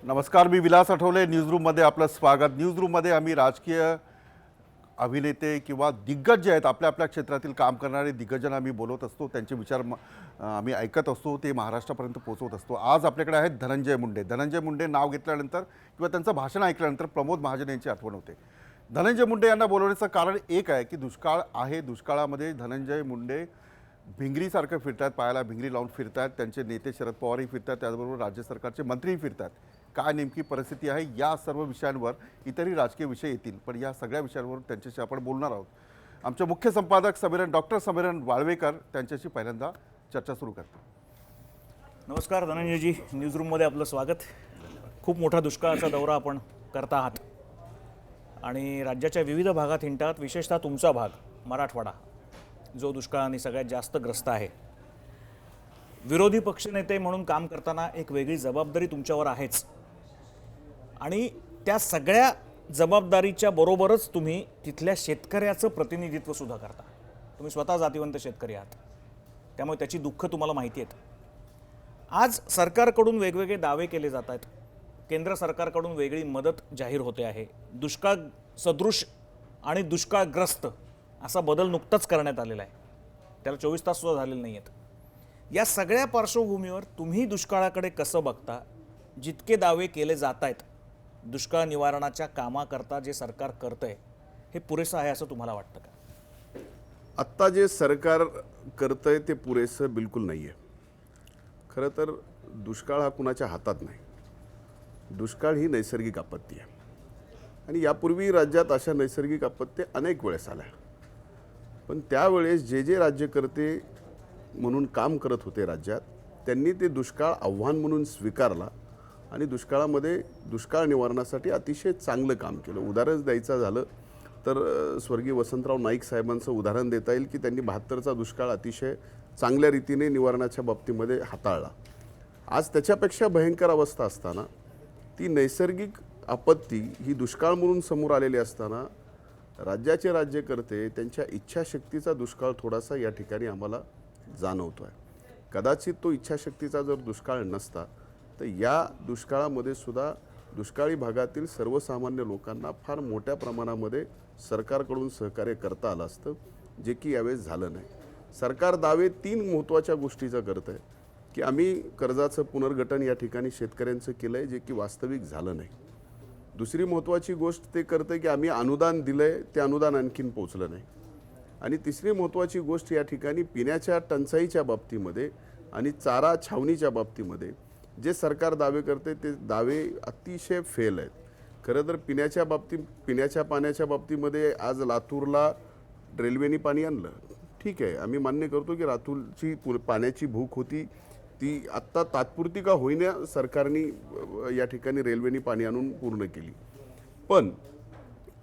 नमस्कार, मी विलास आठवले. न्यूजरूममध्ये आपलं स्वागत. न्यूजरूममध्ये आम्ही राजकीय अभिनेते किंवा दिग्गज जे आहेत आपल्या आपल्या क्षेत्रातील काम करणारे दिग्गजांना आम्ही बोलवत असतो, त्यांचे विचार आम्ही ऐकत असतो, ते महाराष्ट्रापर्यंत पोहोचवत असतो. आज आपल्याकडे आहेत धनंजय मुंडे. धनंजय मुंडे नाव घेतल्यानंतर किंवा त्यांचं भाषण ऐकल्यानंतर प्रमोद महाजन यांची आठवण होते. धनंजय मुंडे यांना बोलवण्याचं कारण एक आहे की दुष्काळ आहे. दुष्काळामध्ये धनंजय मुंडे भिंगरीसारखं फिरतात, पायाला भिंगरी लावून फिरतात. त्यांचे नेते शरद पवारही फिरतात, त्याचबरोबर राज्य सरकारचे मंत्रीही फिरतात. काय नेमकी परिस्थिती आहे या सर्व विषयांवर इतरही राजकीय विषय येतील, पण या सगळ्या विषयांवर त्यांच्याशी आपण बोलणार आहोत. आमचे मुख्य संपादक डॉक्टर समीरन वाळवेकर त्यांच्याशी पहिल्यांदा चर्चा सुरू करतात. नमस्कार धनंजयजी, न्यूजरूममध्ये आपलं स्वागत. खूप मोठा दुष्काळाचा दौरा आपण करता आहात आणि राज्याच्या विविध भागात हिंडतात, विशेषतः तुमचा भाग मराठवाडा जो दुष्काळाने सगळ्यात जास्त ग्रस्त आहे. विरोधी पक्षनेते म्हणून काम करताना एक वेगळी जबाबदारी तुमच्यावर आहेच आणि त्या सगळ्या जबाबदारीच्या बरोबरच तुम्ही तिथल्या शेतकऱ्याचं प्रतिनिधित्व सुद्धा करता. तुम्ही स्वतः जातिवंत शेतकरी आहात, त्यामुळे त्याची दुःख तुम्हाला माहिती आहेत. आज सरकारकडून वेगवेगळे दावे केले जात आहेत, केंद्र सरकारकडून वेगळी मदत जाहीर होते आहे. दुष्काळ सदृश आणि दुष्काळग्रस्त असा बदल नुकताच करण्यात आलेला आहे, त्याला 24 तास सुद्धा झालेले नाही आहेत. या सगळ्या पार्श्वभूमीवर तुम्ही दुष्काळाकडे कसं बघता? जितके दावे केले जात आहेत दुष्काळ निवारणाच्या कामाकरता जे सरकार करतंय हे पुरेसं आहे असं तुम्हाला वाटतं का? आत्ता जे सरकार करतंय ते पुरेसं बिलकुल नाही आहे. खरं तर दुष्काळ हा कुणाच्या हातात नाही. दुष्काळ ही नैसर्गिक आपत्ती आहे आणि यापूर्वी राज्यात अशा नैसर्गिक आपत्त्या अनेक वेळेस आल्या, पण त्यावेळेस जे राज्यकर्ते म्हणून काम करत होते राज्यात, त्यांनी ते दुष्काळ आव्हान म्हणून स्वीकारला आणि दुष्काळामध्ये दुष्काळ निवारणासाठी अतिशय चांगलं काम केलं. उदाहरण द्यायचं झालं तर स्वर्गीय वसंतराव नाईक साहेबांचं उदाहरण देता येईल की त्यांनी 72चा दुष्काळ अतिशय चांगल्या रीतीने निवारणाच्या बाबतीमध्ये हाताळला. आज त्याच्यापेक्षा भयंकर अवस्था असताना ती नैसर्गिक आपत्ती ही दुष्काळ म्हणून समोर आलेली असताना राज्याचे राज्यकर्ते त्यांच्या इच्छाशक्तीचा दुष्काळ थोडासा या ठिकाणी आम्हाला जाणवतो आहे. कदाचित तो इच्छाशक्तीचा जर दुष्काळ नसता तर या दुष्काळामध्ये सुद्धा दुष्काळी भागातील सर्वसामान्य लोकांना फार मोठ्या प्रमाणामध्ये सरकारकडून सहकार्य करता आलं असतं, जे की यावेळेस झालं नाही. सरकार दावे 3 महत्त्वाच्या गोष्टीचं करतं आहे की आम्ही कर्जाचं पुनर्गठन या ठिकाणी शेतकऱ्यांचं केलं आहे, जे की वास्तविक झालं नाही. दुसरी महत्त्वाची गोष्ट ते करतं की आम्ही अनुदान दिलं आहे, ते अनुदान आणखीन पोचलं नाही. आणि तिसरी महत्त्वाची गोष्ट या ठिकाणी पिण्याच्या टंचाईच्या बाबतीमध्ये आणि चारा छावणीच्या बाबतीमध्ये जे सरकार दावे करते ते दावे अतिशय फेल आहेत. खरं तर पिण्याच्या पाण्याच्या बाबतीमध्ये आज लातूरला रेल्वेने पाणी आणलं, ठीक आहे, आम्ही मान्य करतो की लातूरची पाण्याची भूक होती, ती आत्ता तात्पुरती का होईना सरकारने या ठिकाणी रेल्वेने पाणी आणून पूर्ण केली. पण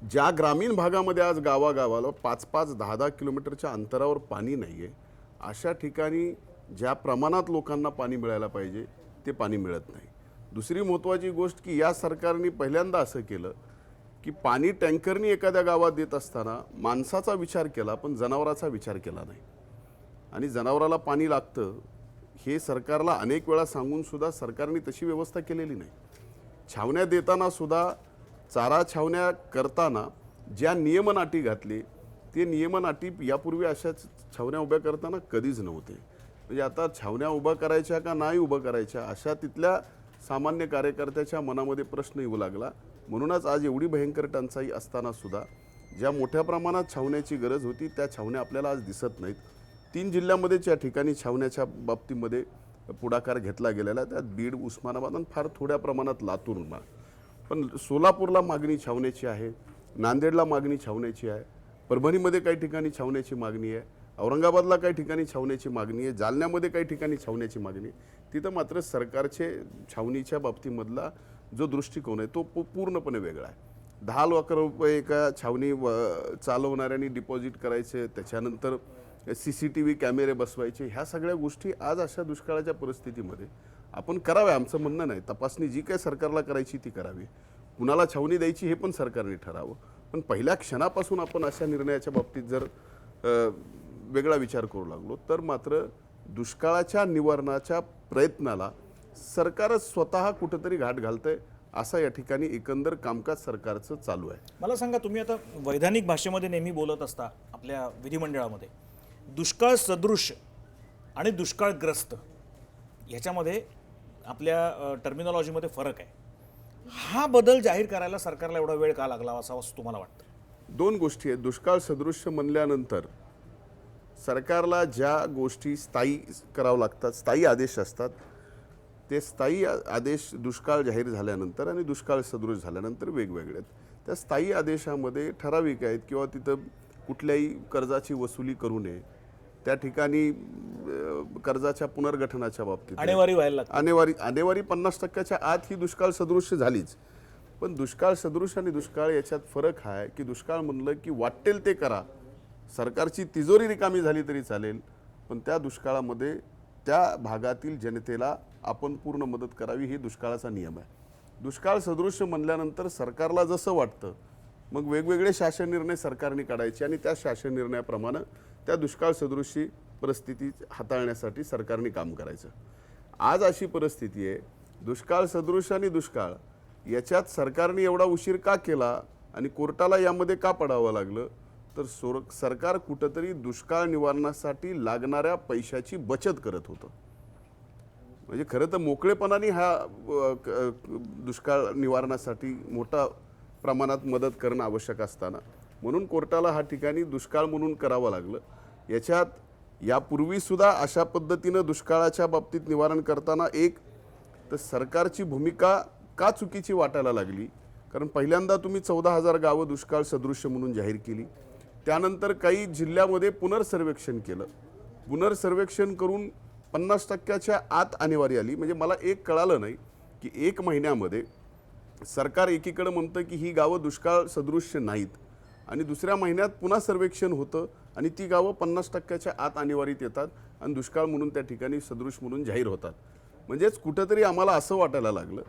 ज्या ग्रामीण भागामध्ये आज गावागावाला 5-5, 10-10 किलोमीटरच्या अंतरावर पाणी नाही आहे, अशा ठिकाणी ज्या प्रमाणात लोकांना पाणी मिळायला पाहिजे ते पाणी मिळत नाही. दुसरी महत्त्वाची गोष्ट की या सरकारने पहिल्यांदा असं केलं की पाणी टँकरनी एखाद्या गावात देत असताना माणसाचा विचार केला, पण जनावराचा विचार केला नाही. आणि जनावराला पाणी लागतं हे सरकारला अनेक वेळा सांगून सुद्धा सरकारने तशी व्यवस्था केलेली नाही. छावण्या देताना सुद्धा चारा छावण्या करताना ज्या नियमन अटी घातली ते नियमन अटी यापूर्वी अशा छावण्या उभ्या करताना कधीच नव्हते. म्हणजे आता छावण्या उभ्या करायच्या का नाही उभं करायच्या अशा तिथल्या सामान्य कार्यकर्त्याच्या मनामध्ये प्रश्न येऊ लागला. म्हणूनच आज एवढी भयंकर टंचाई असताना सुद्धा ज्या मोठ्या प्रमाणात छावण्याची गरज होती त्या छावण्या आपल्याला आज दिसत नाहीत. 3 जिल्ह्यामध्येच या ठिकाणी छावण्याच्या बाबतीमध्ये पुढाकार घेतला गेलेला, त्यात बीड, उस्मानाबाद आणि फार थोड्या प्रमाणात लातूरला. पण सोलापूरला मागणी छावण्याची आहे, नांदेडला मागणी छावण्याची आहे, परभणीमध्ये काही ठिकाणी छावण्याची मागणी आहे, औरंगाबादला काही ठिकाणी छावण्याची मागणी आहे, जालन्यामध्ये काही ठिकाणी छावण्याची मागणी आहे. तिथं मात्र सरकारचे छावणीच्या बाबतीमधला जो दृष्टिकोन आहे तो पूर्णपणे वेगळा आहे. 10 लाख रुपये एका छावणी चालवणाऱ्यांनी डिपॉझिट करायचे, त्याच्यानंतर CCTV कॅमेरे बसवायचे. ह्या सगळ्या गोष्टी आज अशा दुष्काळाच्या परिस्थितीमध्ये आपण कराव्या, आमचं म्हणणं नाही. तपासणी जी काय सरकारला करायची ती करावी, कुणाला छावणी द्यायची हे पण सरकारने ठरावं. पण पहिल्या क्षणापासून आपण अशा निर्णयाच्या बाबतीत जर वेगळा विचार करू लागलो तर मात्र दुष्काळाच्या निवारणाच्या प्रयत्नाला सरकारच स्वतः कुठेतरी घाट घालतंय असा या ठिकाणी एकंदर कामकाज सरकारचं चालू आहे. मला सांगा, तुम्ही आता वैधानिक भाषेमध्ये नेहमी बोलत असता आपल्या विधिमंडळामध्ये, दुष्काळ सदृश आणि दुष्काळग्रस्त ह्याच्यामध्ये आपल्या टर्मिनॉलॉजीमध्ये फरक आहे. हा बदल जाहीर करायला सरकारला एवढा वेळ का लागला असं तुम्हाला वाटतं? दोन गोष्टी आहेत. दुष्काळ सदृश्य म्हणल्यानंतर सरकारला ज्या गोष्टी स्थायी करावं लागतात, स्थायी आदेश असतात, ते स्थायी आदेश दुष्काळ जाहीर झाल्यानंतर आणि दुष्काळ सदृश झाल्यानंतर वेगवेगळे आहेत. त्या स्थायी आदेशामध्ये ठराविक आहेत किंवा तिथं कुठल्याही कर्जाची वसुली करू नये, त्या ठिकाणी कर्जाच्या पुनर्गठनाच्या बाबतीत आणेवारी व्हायला लागते. आणेवारी 50% आत ही दुष्काळ सदृश्य झालीच. पण दुष्काळ सदृश आणि दुष्काळ याच्यात फरक आहे की दुष्काळ म्हणलं की वाटेल ते करा, सरकारची तिजोरी रिकामी झाली तरी चालेल, पण त्या दुष्काळामध्ये त्या भागातील जनतेला आपण पूर्ण मदत करावी, ही दुष्काळाचा नियम आहे. दुष्काळ सदृश्य म्हणल्यानंतर सरकारला जसं वाटतं मग वेगवेगळे शासन निर्णय सरकारने काढायचे आणि त्या शासन निर्णयाप्रमाणे त्या दुष्काळ सदृशी परिस्थिती हाताळण्यासाठी सरकारने काम करायचं. आज अशी परिस्थिती आहे, दुष्काळ सदृश आणि दुष्काळ याच्यात सरकारने एवढा उशीर का केला आणि कोर्टाला यामध्ये का पडावं लागलं, तर सरकार कुठंतरी दुष्काळ निवारणासाठी लागणाऱ्या पैशाची बचत करत होतं. म्हणजे खरं तर मोकळेपणाने हा दुष्काळ निवारणासाठी मोठा प्रमाणात मदत करणं आवश्यक असताना म्हणून कोर्टाला हा ठिकाणी दुष्काळ म्हणून करावं लागलं. याच्यात यापूर्वीसुद्धा अशा पद्धतीनं दुष्काळाच्या बाबतीत निवारण करताना एक तर सरकारची भूमिका का चुकीची वाटायला लागली, कारण पहिल्यांदा तुम्ही 14,000 गावं दुष्काळ सदृश्य म्हणून जाहीर केली, त्यानंतर काही जिल्ह्यामध्ये पुनर्सर्वेक्षण केलं, पुनर्सर्वेक्षण करून 50%च्या आत आणेवारी आली. म्हणजे मला एक कळालं नाही की 1 महिन्यामध्ये सरकार एकीकडे म्हणतं की ही गावं दुष्काळ सदृश्य नाहीत आणि दुसऱ्या महिन्यात पुन्हा सर्वेक्षण होतं आणि ती गावं 50%च्या आत आणेवारीत येतात आणि दुष्काळ म्हणून त्या ठिकाणी सदृश म्हणून जाहीर होतात. म्हणजेच कुठंतरी आम्हाला असं वाटायला लागलं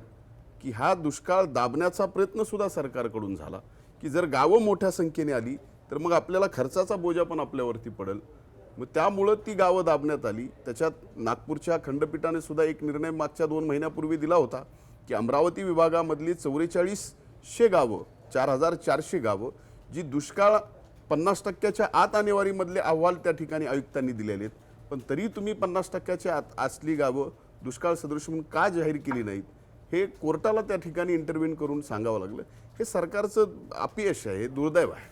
की हा दुष्काळ दाबण्याचा प्रयत्नसुद्धा सरकारकडून झाला, की जर गावं मोठ्या संख्येने आली तर मग आपल्याला खर्चाचा बोजा पण आपल्यावरती पडेल. मग त्यामुळं ती गावं दाबण्यात आली. त्याच्यात नागपूरच्या खंडपीठाने सुद्धा एक निर्णय मागच्या 2 महिन्यापूर्वी दिला होता की अमरावती विभागामधली 4400 गावं, 4400 गावं जी दुष्काळ 50%च्या आत आणेवारीमधले अहवाल त्या ठिकाणी आयुक्तांनी दिलेले आहेत, पण तरी तुम्ही 50%च्या आत असली गावं दुष्काळ सदृश म्हणून का जाहीर केली नाहीत, हे कोर्टाला त्या ठिकाणी इंटरव्ह्यू करून सांगावं लागलं. हे सरकारचं अपयश आहे, हे दुर्दैव आहे.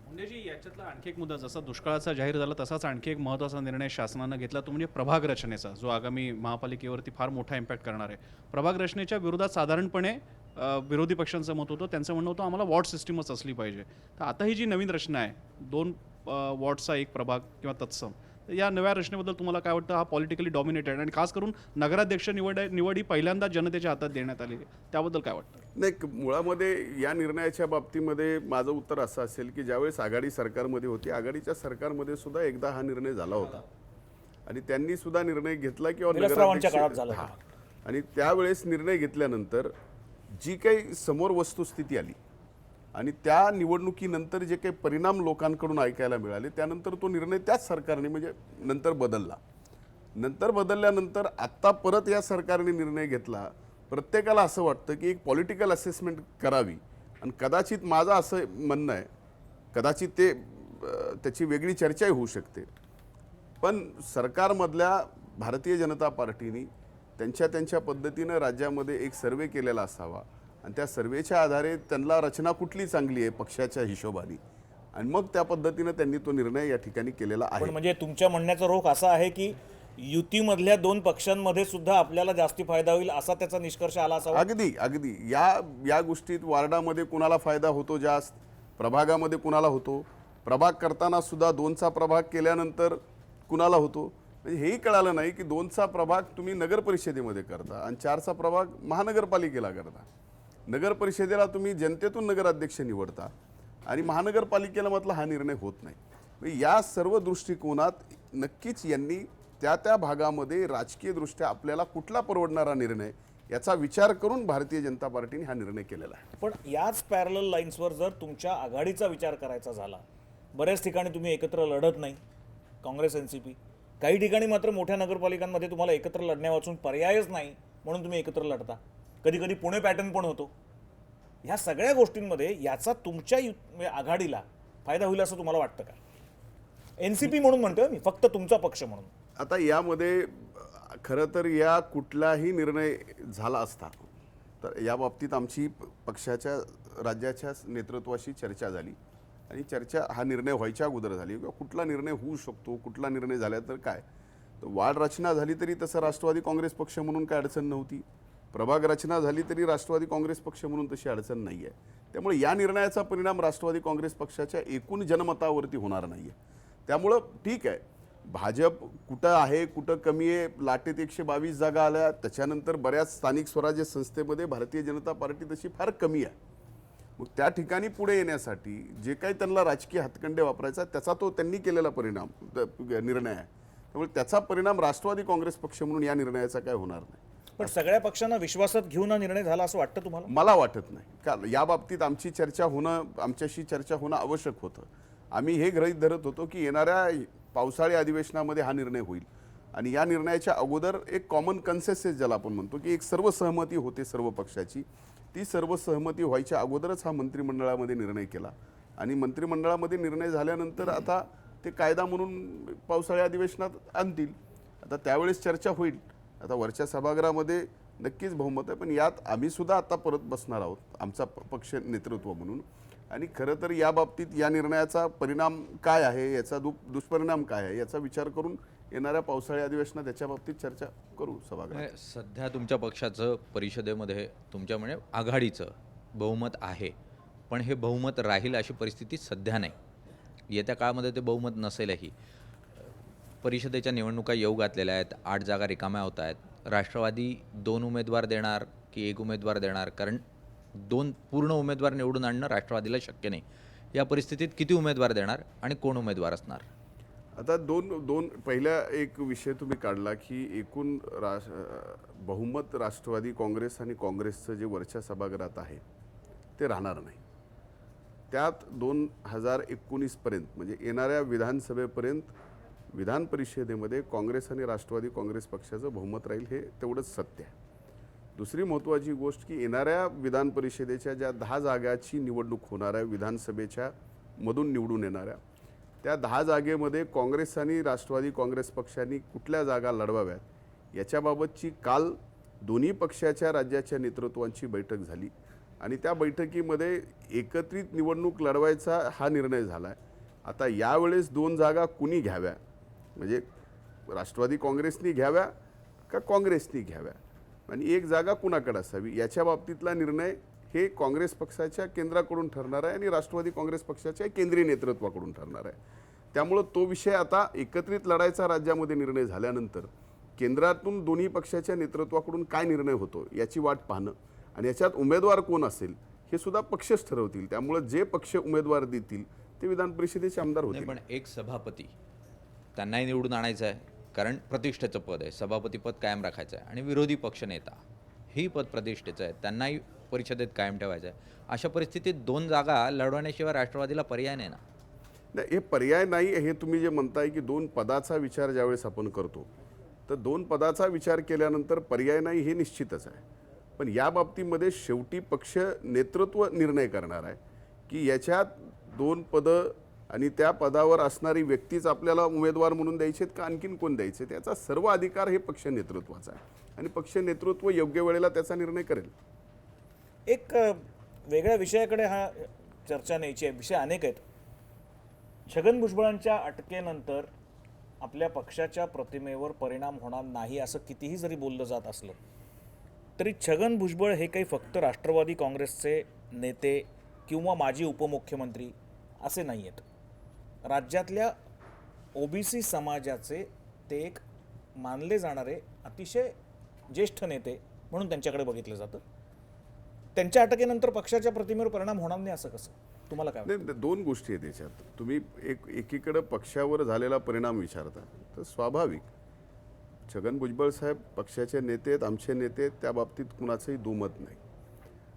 मुंडेजी, याच्यातला आणखी एक मुद्दा, जसा दुष्काळाचा जाहीर झाला तसाच आणखी एक महत्त्वाचा निर्णय शासनानं घेतला, तो म्हणजे प्रभाग रचनेचा, जो आगामी महापालिकेवरती फार मोठा इम्पॅक्ट करणार आहे. प्रभाग रचनेच्या विरोधात साधारणपणे विरोधी पक्षांचं मत होतं, त्यांचं म्हणणं होतं आम्हाला वॉर्ड सिस्टीमच असली पाहिजे. तर आता ही जी नवीन रचना आहे, 2 वॉर्डचा एक प्रभाग किंवा तत्सम, तर या नव्या रचनेबद्दल तुम्हाला काय वाटतं? हा पॉलिटिकली डॉमिनेटेड आणि खास करून नगराध्यक्ष निवड ही पहिल्यांदा जनतेच्या हातात देण्यात आली, त्याबद्दल काय वाटतं? नाही, मुळामध्ये या निर्णयाच्या बाबतीमध्ये माझं उत्तर असं असेल की ज्यावेळेस आघाडी सरकारमध्ये होती, आघाडीच्या सरकारमध्ये सुद्धा एकदा हा निर्णय झाला होता आणि त्यांनी सुद्धा निर्णय घेतला किंवा विलासरावांच्या काळात झाला हां, आणि त्यावेळेस निर्णय घेतल्यानंतर जी काही समोर वस्तुस्थिती आली आणि त्या निवडणुकीनंतर जे काही परिणाम लोकांकडून ऐकायला मिळाले, त्यानंतर तो निर्णय त्याच सरकारने म्हणजे नंतर बदलला. नंतर बदलल्यानंतर आत्ता परत या सरकारने निर्णय घेतला. प्रत्येकाला असं वाटतं की एक पॉलिटिकल असेसमेंट करावी आणि कदाचित माझं असं म्हणणं आहे, कदाचित त्याची वेगळी चर्चाही होऊ शकते, पण सरकारमधल्या भारतीय जनता पार्टीने त्यांच्या पद्धतीनं राज्यामध्ये एक सर्वे केलेला असावा आणि त्या सर्वेच्या आधारे त्यांना रचना कुठली चांगली आहे पक्षाच्या हिशोबाने आणि मग त्या पद्धतीनं त्यांनी तो निर्णय या ठिकाणी केलेला आहे. पण म्हणजे तुमच्या म्हणण्याचा रोख असा आहे की युतीमधल्या 2 पक्षांमध्ये सुद्धा आपल्याला जास्ती फायदा होईल असा त्याचा निष्कर्ष आला असावा? अगदी या गोष्टीत वार्डामध्ये कुणाला फायदा होतो जास्त, प्रभागामध्ये कुणाला होतो, प्रभाग करताना सुद्धा 2चा प्रभाग केल्यानंतर कुणाला होतो, म्हणजे हेही कळालं नाही की 2चा प्रभाग तुम्ही नगर परिषदेमध्ये करता आणि 4चा प्रभाग महानगरपालिकेला करता. नगर परिषदेला तुम्ही जनतेतून नगराध्यक्ष निवडता आणि महानगरपालिकेला म्हटलं हा निर्णय होत नाही. या सर्व दृष्टिकोनात नक्कीच यांनी त्या भागामध्ये राजकीयदृष्ट्या आपल्याला कुठला परवडणारा निर्णय याचा विचार करून भारतीय जनता पार्टीने हा निर्णय केलेला आहे. पण याच पॅरलल लाईन्सवर जर तुमच्या आघाडीचा विचार करायचा झाला, बऱ्याच ठिकाणी तुम्ही एकत्र लढत नाही, काँग्रेस एनसीपी, काही ठिकाणी मात्र मोठ्या नगरपालिकांमध्ये तुम्हाला एकत्र लढण्यावाचून पर्यायच नाही म्हणून तुम्ही एकत्र लढता. कधी कधी पुणे पॅटर्न पण होतो. ह्या सगळ्या गोष्टींमध्ये याचा तुमच्या म्हणजे आघाडीला फायदा होईल असं तुम्हाला वाटतं का? NCP म्हणून म्हणतोय मी, फक्त तुमचा पक्ष म्हणून. आता यामध्ये खरं तर या कुठलाही निर्णय झाला असता तर या बाबतीत आमची पक्षाच्या राज्याच्या नेतृत्वाशी चर्चा झाली आणि चर्चा हा निर्णय व्हायच्या अगोदर झाली किंवा कुठला निर्णय होऊ शकतो, कुठला निर्णय झाला तर काय. तर वाढ रचना झाली तरी तसं राष्ट्रवादी काँग्रेस पक्ष म्हणून काय अडचण नव्हती, प्रभाग रचना झाली तरी राष्ट्रवादी काँग्रेस पक्ष म्हणून तशी अडचण नाही आहे. त्यामुळे या निर्णयाचा परिणाम राष्ट्रवादी काँग्रेस पक्षाच्या एकूण जनमतावरती होणार नाही आहे. त्यामुळं ठीक आहे, भाजप कुठं आहे, कुठं कमी आहे, लाटेत 122 जागा आल्या, त्याच्यानंतर बऱ्याच स्थानिक स्वराज्य संस्थेमध्ये भारतीय जनता पार्टी तशी फार कमी आहे. मग त्या ठिकाणी पुढे येण्यासाठी जे काही त्यांना राजकीय हातखंडे वापरायचा त्याचा तो त्यांनी केलेला निर्णय आहे. त्यामुळे त्याचा परिणाम राष्ट्रवादी काँग्रेस पक्ष म्हणून या निर्णयाचा काय होणार नाही. पण सगळ्या पक्षांना विश्वासात घेऊन हा निर्णय झाला असं वाटतं तुम्हाला? मला वाटत नाही. कारण या बाबतीत आमची चर्चा होणं, आमच्याशी चर्चा होणं आवश्यक होतं. आम्ही हे गृहीत धरत होतो की येणाऱ्या पावसाळी अधिवेशनामध्ये हा निर्णय होईल आणि या निर्णयाच्या अगोदर एक कॉमन कन्सेन्सस ज्याला आपण म्हणतो की एक सर्व सहमती होते सर्व पक्षाची, ती सर्व सहमती व्हायच्या अगोदरच हा मंत्रिमंडळामध्ये निर्णय केला आणि मंत्रिमंडळामध्ये निर्णय झाल्यानंतर आता ते कायदा म्हणून पावसाळी अधिवेशनात आणतील. आता त्यावेळेस चर्चा होईल. आता वरच्या सभागृहामध्ये नक्कीच बहुमत आहे, पण यात आम्ही सुद्धा आता परत बसणार आहोत आमचा पक्ष नेतृत्व म्हणून. आणि खरं तर या बाबतीत या निर्णयाचा परिणाम काय आहे, याचा दुष्परिणाम काय आहे याचा विचार करून येणाऱ्या पावसाळी अधिवेशनात त्याच्या बाबतीत चर्चा करू सभागृहात. सध्या तुमच्या पक्षाचं परिषदेमध्ये तुमच्या म्हणजे आघाडीचं बहुमत आहे, पण हे बहुमत राहील अशी परिस्थिती सध्या नाही. येत्या काळामध्ये ते बहुमत नसेलही. परिषदेच्या निवडणुका येऊ घातलेल्या आहेत, 8 जागा रिकाम्या होत आहेत. राष्ट्रवादी 2 उमेदवार देणार की 1 उमेदवार देणार, कारण 2 पूर्ण उमेदवार निवडून आणणं राष्ट्रवादीला शक्य नाही. या परिस्थितीत किती उमेदवार देणार आणि कोण उमेदवार असणार? आता दोन पहिला एक विषय तुम्ही काढला की एकूण बहुमत राष्ट्रवादी काँग्रेस आणि काँग्रेसचं जे वरच्या सभागृहात आहे ते राहणार नाही. त्यात 2019 पर्यंत म्हणजे येणाऱ्या विधानसभेपर्यंत विधान परिषदेमध्ये काँग्रेस आणि राष्ट्रवादी काँग्रेस पक्षाचं बहुमत राहील, हे तेवढंच सत्य आहे. दुसरी महत्त्वाची गोष्ट की येणाऱ्या विधान परिषदेच्या ज्या 10 जागाची निवडणूक होणार आहे, विधानसभेच्या मधून निवडून येणाऱ्या त्या 10 जागेमध्ये काँग्रेस आणि राष्ट्रवादी काँग्रेस पक्षांनी कुठल्या जागा लढवाव्यात याच्याबाबतची काल दोन्ही पक्षाच्या राज्याच्या नेतृत्वांची बैठक झाली आणि त्या बैठकीमध्ये एकत्रित निवडणूक लढवायचा हा निर्णय झाला आहे. आता यावेळेस 2 जागा कुणी घ्याव्या, म्हणजे राष्ट्रवादी काँग्रेसनी घ्याव्या का काँग्रेसनी घ्याव्या आणि 1 जागा कुणाकडे असावी याच्या बाबतीतला निर्णय हे काँग्रेस पक्षाच्या केंद्राकडून ठरणार आहे आणि राष्ट्रवादी काँग्रेस पक्षाच्या केंद्रीय नेतृत्वाकडून ठरणार आहे. त्यामुळं तो विषय आता एकत्रित लढायचा राज्यामध्ये निर्णय झाल्यानंतर केंद्रातून दोन्ही पक्षाच्या नेतृत्वाकडून काय निर्णय होतो याची वाट पाहणं आणि याच्यात उमेदवार कोण असेल हे सुद्धा पक्षच ठरवतील. त्यामुळं जे पक्ष उमेदवार देतील ते विधान परिषदेचे आमदार होतील. पण एक सभापती त्यांनाही निवडून आणायचं आहे, कारण प्रतिष्ठेचं पद आहे, सभापती पद कायम राखायचं आहे आणि विरोधी पक्षनेता ही पद प्रतिष्ठेचं आहे, त्यांनाही परिषदेत कायम ठेवायचं आहे. अशा परिस्थितीत 2 जागा लढवण्याशिवाय राष्ट्रवादीला पर्याय नाही ना. नाही, हे पर्याय नाही. हे तुम्ही जे म्हणताय की 2 पदाचा विचार ज्यावेळेस आपण करतो तर 2 पदाचा विचार केल्यानंतर पर्याय नाही हे निश्चितच आहे. पण या बाबतीमध्ये शेवटी पक्ष नेतृत्व निर्णय करणार आहे की याच्यात 2 पदं आणि त्या पदावर असणारी व्यक्तीच आपल्याला उमेदवार म्हणून द्यायचे का आणखीन कोण द्यायचे, त्याचा सर्व अधिकार हे पक्ष नेतृत्वाचा आहे आणि पक्ष नेतृत्व योग्य वेळेला त्याचा निर्णय करेल. एक वेगळ्या विषयाकडे हा चर्चा न्यायची आहे. विषय अनेक आहेत. छगन भुजबळांच्या अटकेनंतर आपल्या पक्षाच्या प्रतिमेवर परिणाम होणार नाही असं कितीही जरी बोललं जात असलं तरी छगन भुजबळ हे काही फक्त राष्ट्रवादी काँग्रेसचे नेते किंवा माजी उपमुख्यमंत्री असे नाही आहेत. राज्यातल्या OBC समाजाचे ते एक मानले जाणारे अतिशय ज्येष्ठ नेते म्हणून त्यांच्याकडे बघितलं जातं. त्यांच्या अटकेनंतर पक्षाच्या प्रतिमेवर परिणाम होणार नाही असं कसं, तुम्हाला काय वाटतं? नाही, 2 गोष्टी आहेत त्याच्यात. तुम्ही एकीकडे पक्षावर झालेला परिणाम विचारता तर स्वाभाविक छगन भुजबळ साहेब पक्षाचे नेते आहेत, आमचे नेते आहेत, त्या बाबतीत कुणाचंही दुमत नाही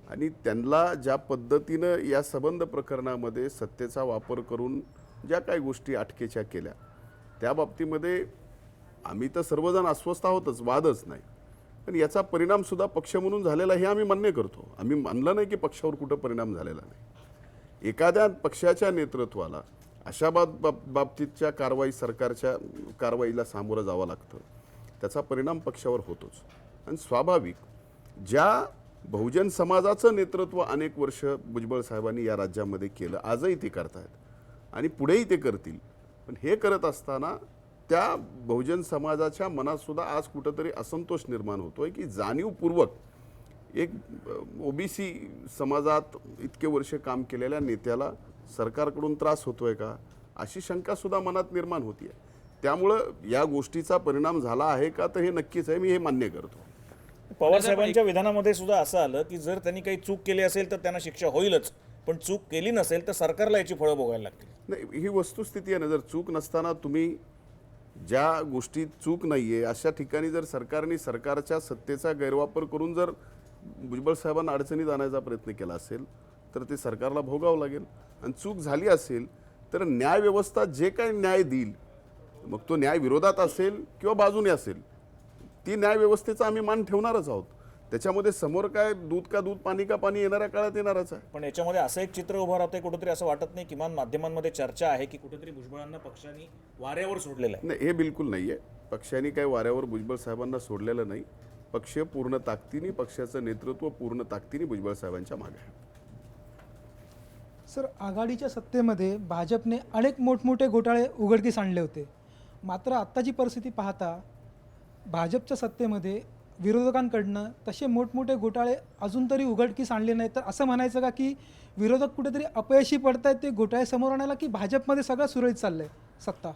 आणि त्यांना ज्या पद्धतीनं या संबंध प्रकरणामध्ये सत्तेचा वापर करून ज्या काही गोष्टी अटकेच्या केल्या त्या बाबतीमध्ये आम्ही तर सर्वजण अस्वस्थ आहोतच, वादच नाही. पण याचा परिणाम सुद्धा पक्ष म्हणून झालेला हे आम्ही मान्य करतो. आम्ही मानलं नाही की पक्षावर कुठं परिणाम झालेला नाही. एखाद्या पक्षाच्या नेतृत्वाला अशा बाबतीतच्या सरकारच्या कारवाईला सामोरं जावं लागतं. त्याचा परिणाम पक्षावर होतोच. आणि स्वाभाविक ज्या बहुजन समाजाचं नेतृत्व अनेक वर्ष भुजबळ साहेबांनी या राज्यामध्ये केलं, आजही ते करतायत आणि पुढेही ते करतील. पण हे करत असताना त्या बहुजन समाजाच्या मनात सुद्धा आज कुठंतरी असंतोष निर्माण होतोय की जाणीवपूर्वक एक ओबीसी समाजात इतके वर्ष काम केलेल्या नेत्याला सरकारकडून त्रास होतोय का, अशी शंका सुद्धा मनात निर्माण होतीये. त्यामुळं या गोष्टीचा परिणाम झाला आहे का, तर हे नक्कीच आहे, मी हे मान्य करतो. पवार साहेबांच्या विधानामध्ये सुद्धा असं आलं की जर त्यांनी काही चूक केली असेल तर त्यांना शिक्षा होईलच, पण चूक केली नसेल तर सरकारला याची फळं भोगायला लागतील. नाही, ही वस्तुस्थिती आहे ना. जर चूक नसताना तुम्ही ज्या गोष्टीत चूक नाही आहे अशा ठिकाणी जर सरकारने सरकारच्या सत्तेचा गैरवापर करून जर भुजबळ साहेबांना अडचणीत आणायचा प्रयत्न केला असेल तर ते सरकारला भोगावं लागेल. आणि चूक झाली असेल तर न्यायव्यवस्था जे काही न्याय देईल, मग तो न्याय विरोधात असेल किंवा बाजूने असेल, ती न्यायव्यवस्थेचा आम्ही मान ठेवणारच आहोत. त्याच्यामध्ये समोर काय दूध का दूध पाणी का पाणी येणाऱ्या काळात येणारच आहे. पण याच्यामध्ये असं एक चित्र उभं राहतंय कुठेतरी, असं वाटत नाही किमान माध्यमांमध्ये चर्चा आहे की कुठेतरी भुजबळांना पक्षाने वाऱ्यावर सोडलेलं आहे? नाही, हे बिलकुल नाही आहे. पक्षाने काही वाऱ्यावर भुजबळ साहेबांना सोडलेलं नाही. पक्ष पूर्ण ताकदीने, पक्षाचं नेतृत्व पूर्ण ताकदीने भुजबळ साहेबांच्या मागे आहे. सर, आघाडीच्या सत्तेमध्ये भाजपने अनेक मोठमोठे घोटाळे उघडकीस आणले होते. मात्र आत्ताची परिस्थिती पाहता भाजपच्या सत्तेमध्ये विरोधकांकडनं तसे मोठमोठे घोटाळे अजून तरी उघडकीस आणले नाही, तर असं म्हणायचं का की विरोधक कुठेतरी अपयशी पडत आहेत ते घोटाळे समोर आणायला, की भाजपमध्ये सगळं सुरळीत चाललंय सत्ता?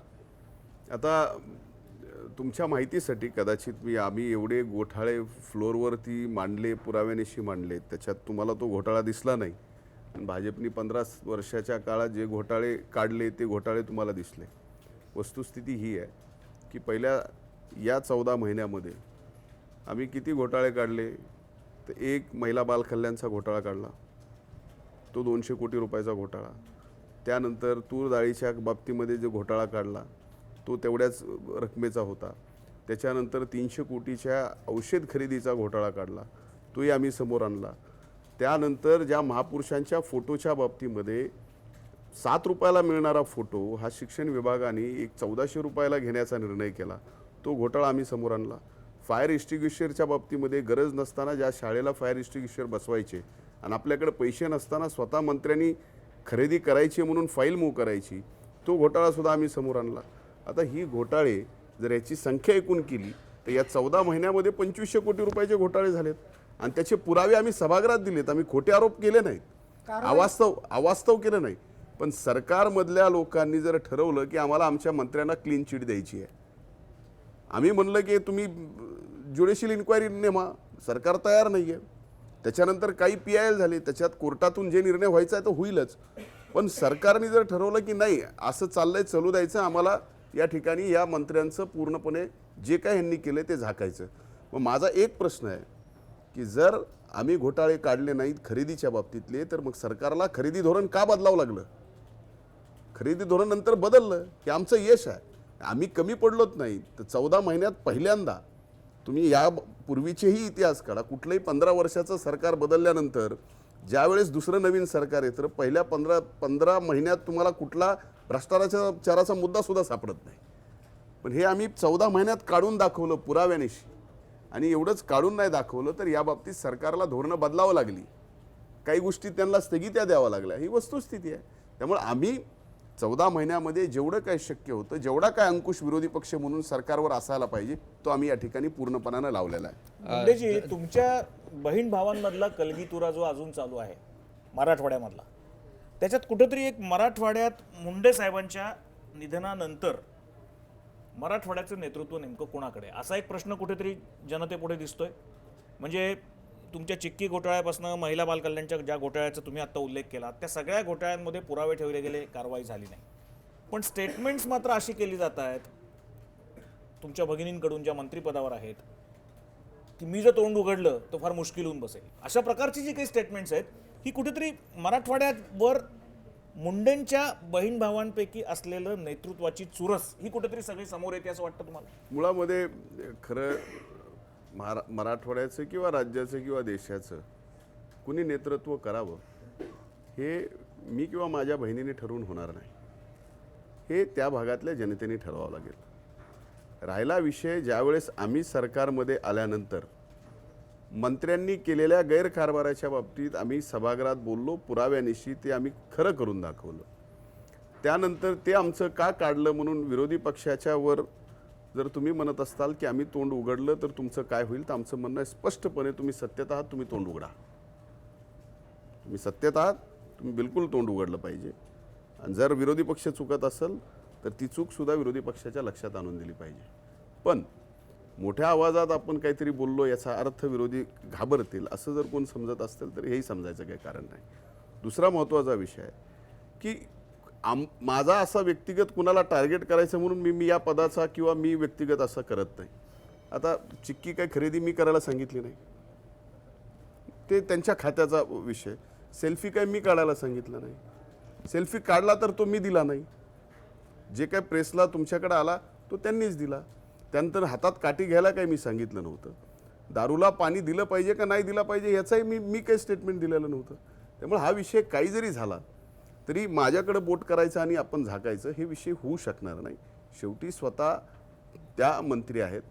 आता तुमच्या माहितीसाठी कदाचित आम्ही एवढे घोटाळे फ्लोअरवरती मांडले, पुराव्यानिशी मांडले, त्याच्यात तुम्हाला तो घोटाळा दिसला नाही. भाजपनी 15 वर्षाच्या काळात जे घोटाळे काढले ते घोटाळे तुम्हाला दिसले. वस्तुस्थिती ही आहे की पहिल्या या 14 महिन्यामध्ये आम्ही किती घोटाळे काढले, तर एक महिला बाल कल्याणचा घोटाळा काढला, तो 200 कोटी रुपयाचा घोटाळा. त्यानंतर तूर डाळीच्या बाबतीमध्ये जो घोटाळा काढला तो तेवढ्याच रकमेचा होता. त्याच्यानंतर 300 कोटीच्या औषध खरेदीचा घोटाळा काढला, तोही आम्ही समोर आणला. त्यानंतर ज्या महापुरुषांच्या फोटोच्या बाबतीमध्ये 7 रुपयाला मिळणारा फोटो हा शिक्षण विभागाने एक 1400 रुपयाला घेण्याचा निर्णय केला, तो घोटाळा आम्ही समोर आणला. फायर एक्स्टिंग्विशरच्या बाबतीमध्ये गरज नसताना ज्या शाळेला फायर एक्स्टिंग्विशर बसवायचे आणि आपल्याकडे पैसे नसताना स्वतः मंत्र्यांनी खरेदी करायची म्हणून फाईल मूव्ह करायची, तो घोटाळासुद्धा आम्ही समोर आणला. आता ही घोटाळे जर याची संख्या एकूण केली तर या 14 महिन्यामध्ये 2500 कोटी रुपयाचे घोटाळे झालेत आणि त्याचे पुरावे आम्ही सभागृहात दिलेत. आम्ही खोटे आरोप केले नाहीत, अवास्तव केलं नाही. पण सरकारमधल्या लोकांनी जर ठरवलं की आम्हाला आमच्या मंत्र्यांना क्लीन चिट द्यायची आहे, आम्ही म्हणलं की तुम्ही ज्युडिशियल इन्क्वायरी नेमा, सरकार तयार नाही आहे. त्याच्यानंतर काही PIL झाले, त्याच्यात कोर्टातून जे निर्णय व्हायचा आहे तो होईलच. पण सरकारने जर ठरवलं की नाही असं चाललंय, चालू द्यायचं, आम्हाला या ठिकाणी या मंत्र्यांचं पूर्णपणे जे काय यांनी केलं ते झाकायचं. मग माझा एक प्रश्न आहे की जर आम्ही घोटाळे काढले नाहीत खरेदीच्या बाबतीतले, तर मग सरकारला खरेदी धोरण का बदलावं लागलं? खरेदी धोरण नंतर बदललं हे आमचं यश आहे. आम्ही कमी पडलोच नाही. तर 14 महिन्यात पहिल्यांदा तुम्ही या पूर्वीचेही इतिहास काढा, कुठलंही 15 वर्षाचं सरकार बदलल्यानंतर ज्यावेळेस दुसरं नवीन सरकार येतं, पहिल्या 15 महिन्यात तुम्हाला कुठला भ्रष्टाचाराचा मुद्दासुद्धा सापडत नाही. पण हे आम्ही 14 महिन्यात काढून दाखवलं पुराव्यानिशी. आणि एवढंच काढून नाही दाखवलं तर या बाबतीत सरकारला धोरणं बदलावं लागली, काही गोष्टी त्यांना स्थगित्या द्याव्या लागल्या, ही वस्तुस्थिती आहे. त्यामुळे आम्ही 14 महिन्यामध्ये जेवढं काय शक्य होतं, जेवढा काय अंकुश विरोधी पक्ष म्हणून सरकारवर असायला पाहिजे तो आम्ही या ठिकाणी पूर्णपणानं लावलेला आहे. मुंडेजी, तुमच्या बहीण भावांमधला कलगीतुरा जो अजून चालू आहे मराठवाड्यामधला, त्याच्यात कुठेतरी एक मराठवाड्यात मुंडे साहेबांच्या निधनानंतर मराठवाड्याचं नेतृत्व नेमकं कोणाकडे, असा एक प्रश्न कुठेतरी जनतेपुढे दिसतोय. म्हणजे तुमच्या चिक्की घोटाळ्यापासून महिला बाल कल्याणच्या ज्या घोटाळ्याचा तुम्ही आता उल्लेख केला, त्या सगळ्या घोटाळ्यांमध्ये पुरावे ठेवले गेले, कारवाई झाली नाही. पण स्टेटमेंट्स मात्र अशी केली जात आहेत तुमच्या भगिनींकडून ज्या मंत्रिपदावर आहेत की मी जर तोंड उघडलं तर फार मुश्किल होऊन बसेल. अशा प्रकारची जी काही स्टेटमेंट्स आहेत ही कुठेतरी मराठवाड्यावर मुंडेंच्या बहीण भावांपैकी असलेलं नेतृत्वाची चुरस ही कुठेतरी सगळी समोर येते असं वाटतं तुम्हाला? मुळामध्ये खरं मराठवाड्याचं किंवा राज्याचं किंवा देशाचं कुणी नेतृत्व करावं हे मी किंवा माझ्या बहिणीने ठरवून होणार नाही. हे त्या भागातल्या जनतेने ठरवावं लागेल. राहिला विषय, ज्यावेळेस आम्ही सरकारमध्ये आल्यानंतर मंत्र्यांनी केलेल्या गैरकारभाराच्या बाबतीत आम्ही सभागृहात बोललो, पुराव्यानिशी ते आम्ही खरं करून दाखवलं. त्यानंतर ते आमचं का काढलं म्हणून विरोधी पक्षाच्या वर जर तुम्ही म्हणत असताल की आम्ही तोंड उघडलं तर तुमचं काय होईल, तर आमचं म्हणणं आहे स्पष्टपणे, तुम्ही सत्तेत आहात, तुम्ही तोंड उघडा. तुम्ही सत्तेत आहात, तुम्ही बिलकुल तोंड उघडलं पाहिजे. आणि जर विरोधी पक्ष चुकत असेल तर ती चूकसुद्धा विरोधी पक्षाच्या लक्षात आणून दिली पाहिजे. पण मोठ्या आवाजात आपण काहीतरी बोललो याचा अर्थ विरोधी घाबरतील असं जर कोण समजत असेल तर हेही समजायचं काही कारण नाही. दुसरा महत्त्वाचा विषय आहे की माझा असा व्यक्तिगत कुणाला टार्गेट करायचं म्हणून मी या पदाचा किंवा मी व्यक्तिगत असं करत नाही. आता चिक्की काय खरेदी मी करायला सांगितली नाही, ते त्यांच्या खात्याचा विषय. सेल्फी काय मी काढायला सांगितलं नाही, सेल्फी काढला तर तो मी दिला नाही. जे काय प्रेसला तुमच्याकडे आला तो त्यांनीच दिला. त्यानंतर हातात काठी घ्यायला काही मी सांगितलं नव्हतं. दारूला पाणी दिलं पाहिजे का नाही दिलं पाहिजे याचाही मी काही स्टेटमेंट दिलेलं नव्हतं. त्यामुळे हा विषय काही जरी झाला तरी माझ्याकडे बोट करायचं आणि आपण झाकायचं हे विषय होऊ शकणार नाही. शेवटी स्वतः त्या मंत्री आहेत,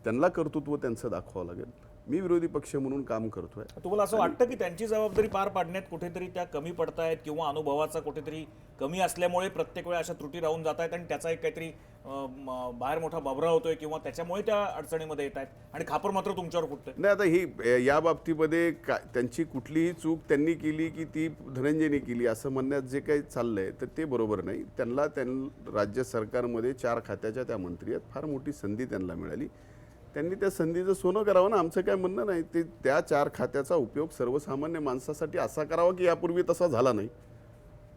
त्यांना कर्तृत्व त्यांचं दाखवावं लागेल. मी विरोधी पक्ष म्हणून काम करतोय. तुम्हाला असं वाटतं की त्यांची जबाबदारी पार पाडण्यात कुठेतरी त्या कमी पडतायत किंवा अनुभवाचा कुठेतरी कमी असल्यामुळे प्रत्येक वेळा अशा त्रुटी राहून जात आहेत आणि त्याचा एक काहीतरी बाहेर मोठा बाबरा होतोय किंवा त्याच्यामुळे त्या अडचणीमध्ये येत आहेत आणि खापर मात्र तुमच्यावर फुटतंय? नाही, आता ही या बाबतीमध्ये त्यांची कुठलीही चूक त्यांनी केली की ती धनंजयने केली असं म्हणण्यात जे काही चाललंय तर ते बरोबर नाही. त्यांना राज्य सरकारमध्ये 4 खात्याच्या त्या मंत्री आहेत, फार मोठी संधी त्यांना मिळाली. त्यांनी त्या संधीचं सोनं करावं ना, आमचं काय म्हणणं नाही. ते त्या 4 खात्याचा उपयोग सर्वसामान्य माणसासाठी असा करावा की यापूर्वी तसा झाला नाही,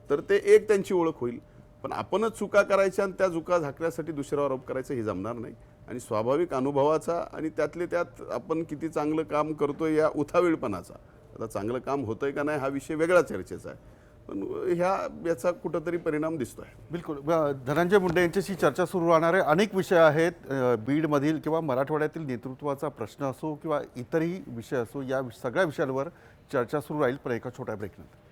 तर ते एक त्यांची ओळख होईल. पण आपणच चुका करायच्या आणि त्या चुका झाकण्यासाठी दुसऱ्यावर आरोप करायचं हे जमणार नाही. आणि स्वाभाविक अनुभवाचा आणि त्यातले त्यात आपण किती चांगलं काम करतोय या उतावीळपणाचा, आता चांगलं काम होतंय का नाही हा विषय वेगळा चर्चेचा आहे, पण याचा कुठंतरी परिणाम दिसतोय. बिलकुल. धनंजय मुंडे यांच्याशी चर्चा सुरू राहणार आहे. अनेक विषय आहेत, बीडमधील किंवा मराठवाड्यातील नेतृत्वाचा प्रश्न असो किंवा इतरही विषय असो, या सगळ्या विषयांवर चर्चा सुरू राहील. पण एका छोट्या ब्रेकनंतर